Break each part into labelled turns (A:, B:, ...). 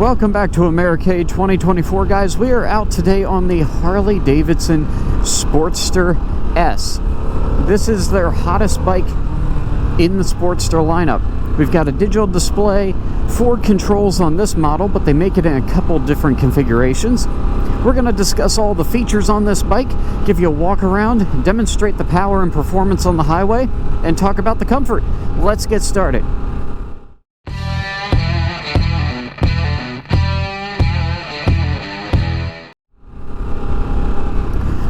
A: Welcome back to Americade 2024, guys. We are out today on the Harley Davidson Sportster S. This is their hottest bike in the Sportster lineup. We've got a digital display, 4 controls on this model, but they make it in a couple different configurations. We're going to discuss all the features on this bike, give you a walk around, demonstrate the power and performance on the highway, and talk about the comfort. Let's get started.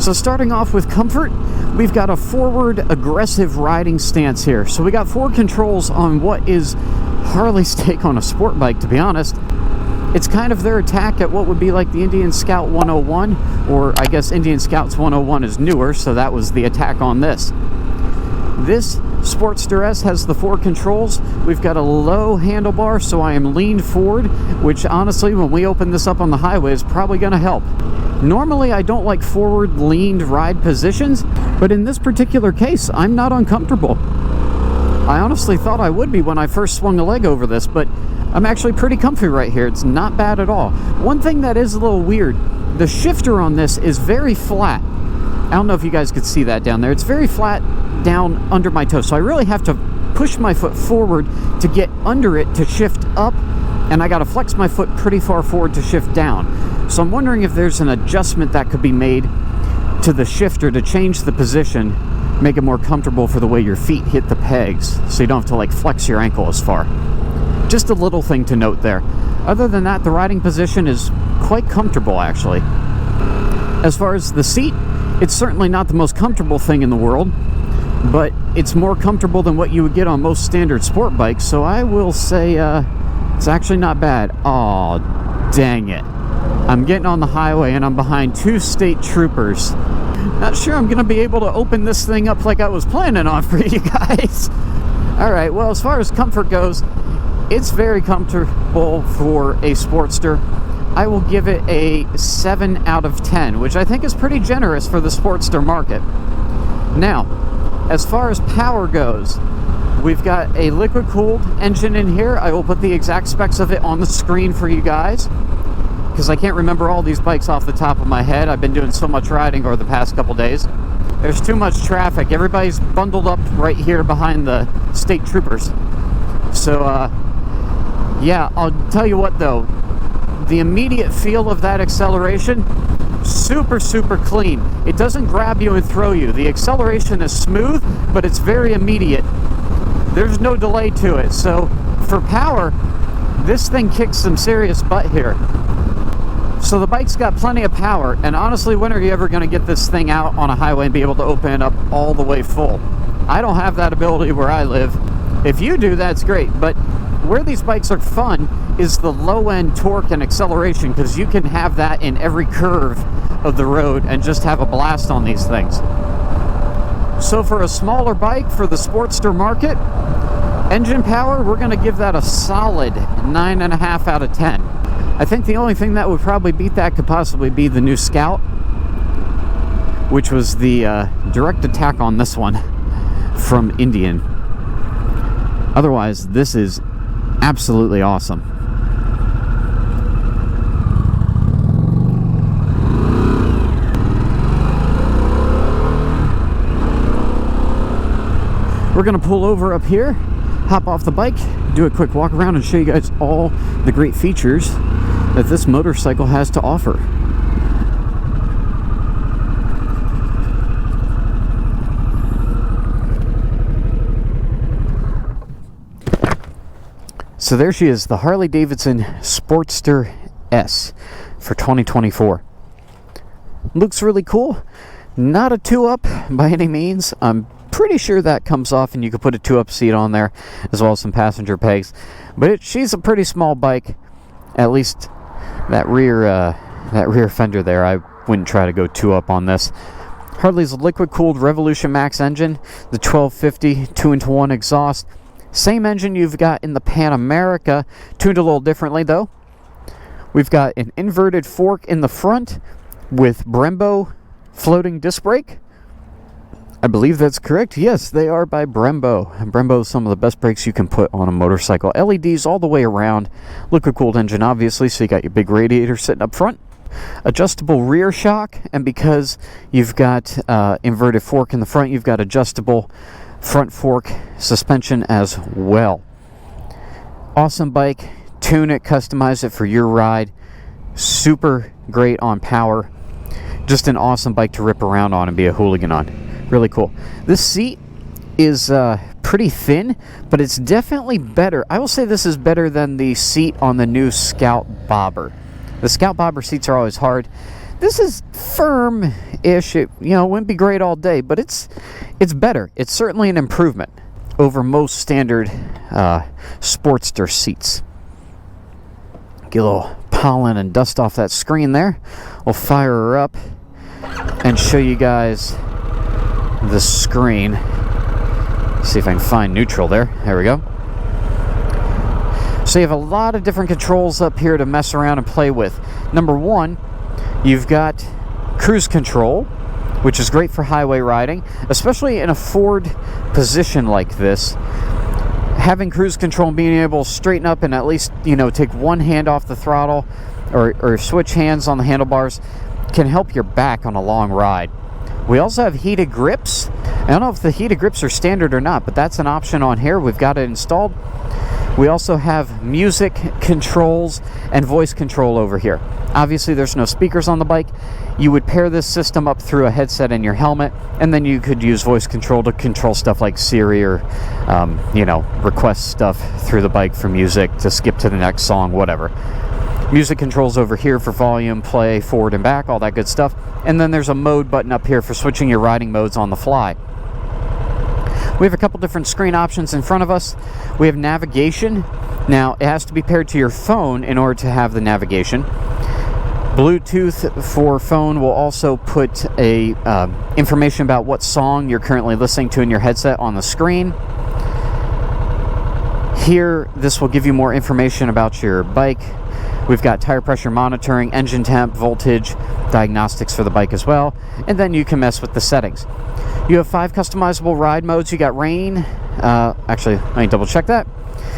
A: So starting off with comfort, we've got a forward aggressive riding stance here. So we got 4 controls on what is Harley's take on a sport bike, to be honest. It's kind of their attack at what would be like the Indian Scout 101, or I guess Indian Scouts 101 is newer, so that was the attack on this. This Sportster S has the 4 controls. We've got a low handlebar, so I am leaned forward, which honestly, when we open this up on the highway, is probably going to help. Normally, I don't like forward leaned ride positions, but in this particular case, I'm not uncomfortable. I honestly thought I would be when I first swung a leg over this, but I'm actually pretty comfy right here. It's not bad at all. One thing that is a little weird, the shifter on this is very flat. I don't know if you guys could see that down there. It's very flat down under my toe, so I really have to push my foot forward to get under it to shift up, and I got to flex my foot pretty far forward to shift down. So I'm wondering if there's an adjustment that could be made to the shifter to change the position, make it more comfortable for the way your feet hit the pegs, so you don't have to like flex your ankle as far. Just a little thing to note there. Other than that, the riding position is quite comfortable, actually. As far as the seat, it's certainly not the most comfortable thing in the world, but it's more comfortable than what you would get on most standard sport bikes, so I will say it's actually not bad. Aw, dang it. I'm getting on the highway and I'm behind 2 state troopers. Not sure I'm gonna be able to open this thing up like I was planning on for you guys. Alright, well, as far as comfort goes, it's very comfortable for a Sportster. I will give it a 7 out of 10, which I think is pretty generous for the Sportster market. Now, as far as power goes, we've got a liquid-cooled engine in here. I will put the exact specs of it on the screen for you guys, because I can't remember all these bikes off the top of my head. I've been doing so much riding over the past couple days. There's too much traffic. Everybody's bundled up right here behind the state troopers. So, yeah, I'll tell you what though. The immediate feel of that acceleration, super, super clean. It doesn't grab you and throw you. The acceleration is smooth, but it's very immediate. There's no delay to it. So, for power, this thing kicks some serious butt here. So the bike's got plenty of power, and honestly, when are you ever going to get this thing out on a highway and be able to open it up all the way full? I don't have that ability where I live. If you do, that's great, but where these bikes are fun is the low-end torque and acceleration, because you can have that in every curve of the road and just have a blast on these things. So for a smaller bike for the Sportster market, engine power, we're going to give that a solid 9.5 out of 10. I think the only thing that would probably beat that could possibly be the new Scout, which was the direct attack on this one from Indian. Otherwise, this is absolutely awesome. We're going to pull over up here, hop off the bike, do a quick walk around and show you guys all the great features that this motorcycle has to offer. So there she is, the Harley Davidson Sportster S for 2024. Looks really cool. Not a 2-up by any means. I'm pretty sure that comes off and you could put a 2-up seat on there as well as some passenger pegs, but she's a pretty small bike. At least that rear fender there, I wouldn't try to go 2-up on this. Harley's liquid cooled Revolution Max engine, the 1250 2-into-1 exhaust, same engine you've got in the Pan America, tuned a little differently though. We've got an inverted fork in the front with Brembo floating disc brake. I believe that's correct. Yes, they are by Brembo. And Brembo is some of the best brakes you can put on a motorcycle. LEDs all the way around. Liquid-cooled engine, obviously, so you got your big radiator sitting up front. Adjustable rear shock, and because you've got inverted fork in the front, you've got adjustable front fork suspension as well. Awesome bike. Tune it, customize it for your ride. Super great on power. Just an awesome bike to rip around on and be a hooligan on. Really cool. This seat is pretty thin, but it's definitely better. I will say this is better than the seat on the new Scout Bobber. The Scout Bobber seats are always hard. This is firm-ish. It, wouldn't be great all day, but it's better. It's certainly an improvement over most standard Sportster seats. Get a little pollen and dust off that screen there. We'll fire her up and show you guys the screen. See if I can find neutral there. There we go. So you have a lot of different controls up here to mess around and play with. Number one, you've got cruise control, which is great for highway riding, especially in a forward position like this. Having cruise control and being able to straighten up and at least, take one hand off the throttle or switch hands on the handlebars can help your back on a long ride. We also have heated grips. I don't know if the heated grips are standard or not, but that's an option on here. We've got it installed. We also have music controls and voice control over here. Obviously, there's no speakers on the bike. You would pair this system up through a headset in your helmet, and then you could use voice control to control stuff like Siri or, request stuff through the bike for music to skip to the next song, whatever. Music controls over here for volume, play, forward and back, all that good stuff. And then there's a mode button up here for switching your riding modes on the fly. We have a couple different screen options in front of us. We have navigation. Now, it has to be paired to your phone in order to have the navigation. Bluetooth for phone will also put information about what song you're currently listening to in your headset on the screen. Here, this will give you more information about your bike. We've got tire pressure monitoring, engine temp, voltage, diagnostics for the bike as well, and then you can mess with the settings. You have 5 customizable ride modes. You got rain. Actually, let me double check that.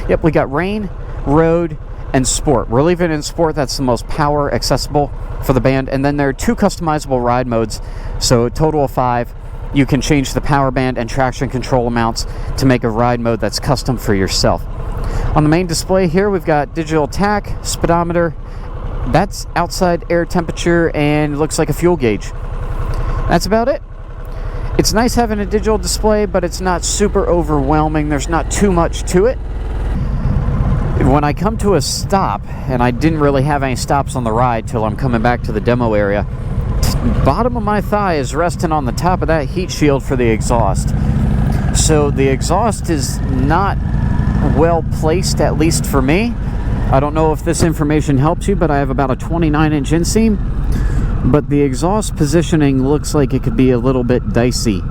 A: Yep, we got rain, road, and sport. We're leaving it in sport. That's the most power accessible for the band. And then there are 2 customizable ride modes, so a total of 5. You can change the power band and traction control amounts to make a ride mode that's custom for yourself. On the main display here, we've got digital tach, speedometer. That's outside air temperature and looks like a fuel gauge. That's about it. It's nice having a digital display, but it's not super overwhelming. There's not too much to it. When I come to a stop, and I didn't really have any stops on the ride till I'm coming back to the demo area, bottom of my thigh is resting on the top of that heat shield for the exhaust. So the exhaust is not well placed, at least for me. I don't know if this information helps you, but I have about a 29-inch inseam. But the exhaust positioning looks like it could be a little bit dicey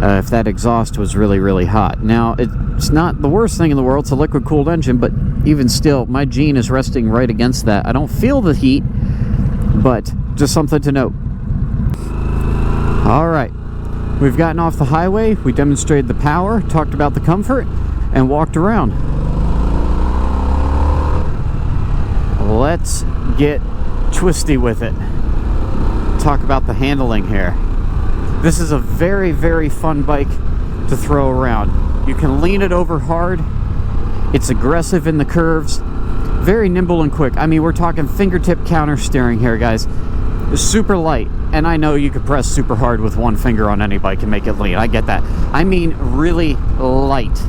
A: if that exhaust was really, really hot. Now, it's not the worst thing in the world. It's a liquid-cooled engine, but even still, my Gene is resting right against that. I don't feel the heat, but just something to note. All right. We've gotten off the highway. We demonstrated the power, talked about the comfort, and walked around. Let's get twisty with it. Talk about the handling here. This is a very, very fun bike to throw around. You can lean it over hard. It's aggressive in the curves. Very nimble and quick. I mean, we're talking fingertip counter steering here, guys. It's super light. And I know you could press super hard with one finger on any bike and make it lean. I get that. I mean really light,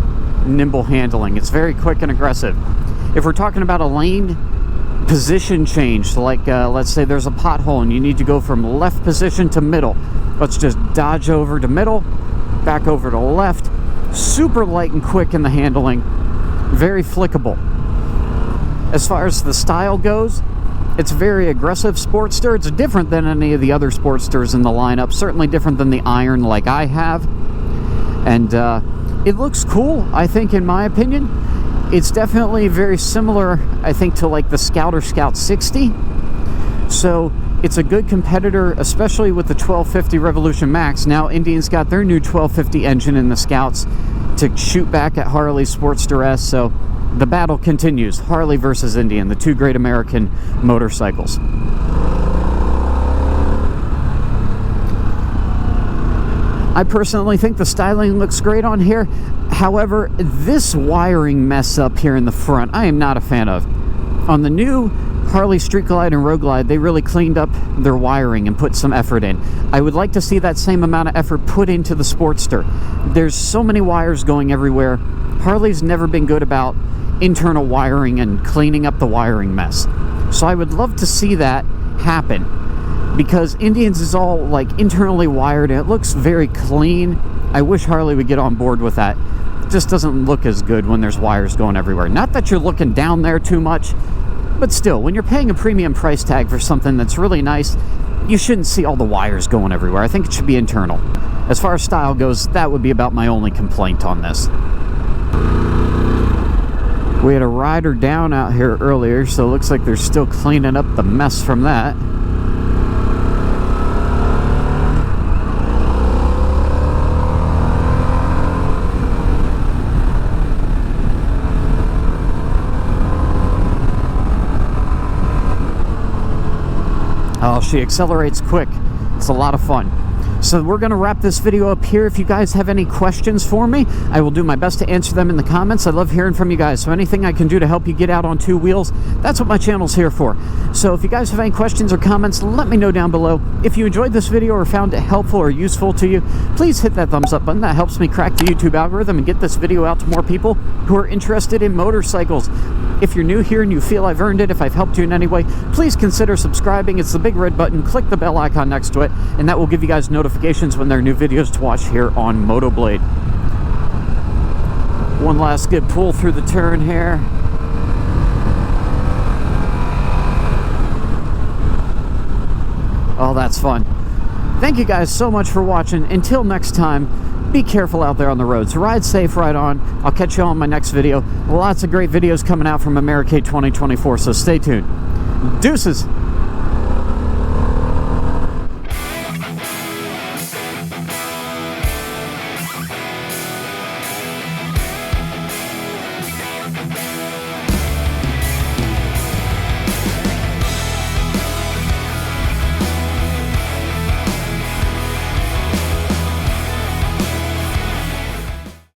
A: nimble handling. It's very quick and aggressive. If we're talking about a lane position change, like let's say there's a pothole and you need to go from left position to middle, let's just dodge over to middle, back over to left. Super light and quick in the handling, very flickable. As far as the style goes, it's very aggressive Sportster. It's different than any of the other Sportsters in the lineup, certainly different than the Iron like I have, and it looks cool, I think, in my opinion. It's definitely very similar, I think, to like the Scout or Scout 60. So It's a good competitor, especially with the 1250 Revolution Max. Now Indian's got their new 1250 engine in the Scouts to shoot back at Harley's Sportster S, so the battle continues. Harley versus Indian, the two great American motorcycles. I personally think the styling looks great on here. However, this wiring mess up here in the front, I am not a fan of. On the new Harley Street Glide and Road Glide, they really cleaned up their wiring and put some effort in. I would like to see that same amount of effort put into the Sportster. There's so many wires going everywhere. Harley's never been good about internal wiring and cleaning up the wiring mess. So I would love to see that happen, because Indian's is all like internally wired and it looks very clean. I wish Harley would get on board with that. It just doesn't look as good when there's wires going everywhere. Not that you're looking down there too much, but still, when you're paying a premium price tag for something that's really nice, you shouldn't see all the wires going everywhere. I think it should be internal. As far as style goes, that would be about my only complaint on this. We had a rider down out here earlier, so it looks like they're still cleaning up the mess from that. Oh, she accelerates quick. It's a lot of fun. So we're going to wrap this video up here. If you guys have any questions for me, I will do my best to answer them in the comments. I love hearing from you guys. So anything I can do to help you get out on two wheels, that's what my channel's here for. So if you guys have any questions or comments, let me know down below. If you enjoyed this video or found it helpful or useful to you, please hit that thumbs up button. That helps me crack the YouTube algorithm and get this video out to more people who are interested in motorcycles. If you're new here and you feel I've earned it, if I've helped you in any way, please consider subscribing. It's the big red button. Click the bell icon next to it, and that will give you guys notifications when there are new videos to watch here on Motoblade. One last good pull through the turn here. Oh, that's fun. Thank you guys so much for watching. Until next time, be careful out there on the roads. Ride safe, ride on. I'll catch you on my next video. Lots of great videos coming out from Americade 2024, so stay tuned. Deuces!